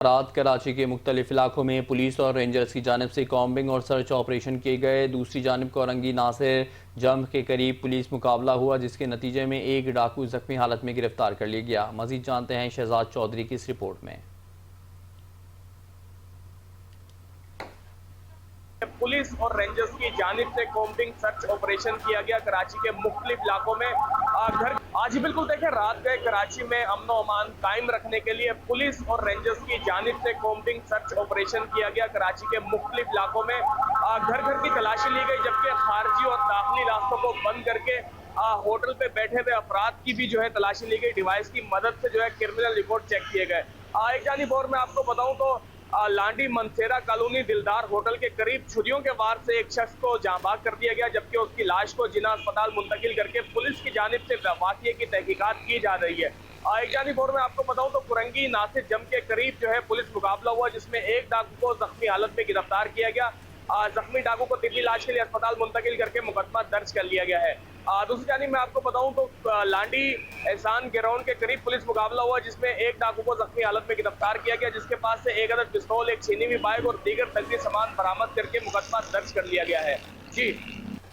रात कराची के मुख्तलिफ इलाकों में पुलिस और रेंजर्स की जानिब से कॉम्बिंग और सर्च ऑपरेशन किए गए। दूसरी जानिब कोरंगी नासिर जंप के करीब पुलिस मुकाबला हुआ, जिसके नतीजे में एक डाकू जख्मी हालत में गिरफ्तार कर लिया गया। मजीद जानते हैं शहजाद चौधरी की इस रिपोर्ट में। पुलिस और रेंजर्स की जानिब से कॉम्बिंग सर्च ऑपरेशन किया गया कराची के मुख्तलिफ इलाकों में। घर आज ही बिल्कुल देखें, रात गए कराची में अमन अमान कायम रखने के लिए पुलिस और रेंजर्स की जानिब से कॉम्बिंग सर्च ऑपरेशन किया गया कराची के मुख्तलिफ इलाकों में। घर घर की तलाशी ली गई, जबकि खारजी और दाखिली रास्तों को बंद करके होटल पे बैठे हुए अफराद की भी जो है तलाशी ली गई। डिवाइस की मदद से जो है क्रिमिनल रिकॉर्ड चेक किए गए। एक जानिब और मैं आपको बताऊं तो लांडी मनसेरा कॉलोनी दिलदार होटल के करीब छुरियों के वार से एक शख्स को जांबाग कर दिया गया, जबकि उसकी लाश को जिना अस्पताल मुंतकिल करके पुलिस की जानिब से वाक़ये की तहकीकात की जा रही है। एक जानिब और मैं आपको बताऊं तो कुरंगी नासिर जम के करीब जो है पुलिस मुकाबला हुआ, जिसमें एक डाकू को जख्मी हालत में गिरफ्तार किया गया। जख्मी डाकू को तिब्बी इलाज के लिए अस्पताल मुंतकिल करके मुकदमा दर्ज कर लिया गया है। दूसरी जानिब मैं आपको बताऊं तो लांडी एहसान गिरौन के करीब पुलिस मुकाबला हुआ, जिसमें एक डाकू को जख्मी हालत में गिरफ्तार किया गया, जिसके पास से एक अदद पिस्तौल, एक छीनी हुई बाइक और दीगर नकली सामान बरामद करके मुकदमा दर्ज कर लिया गया है। जी।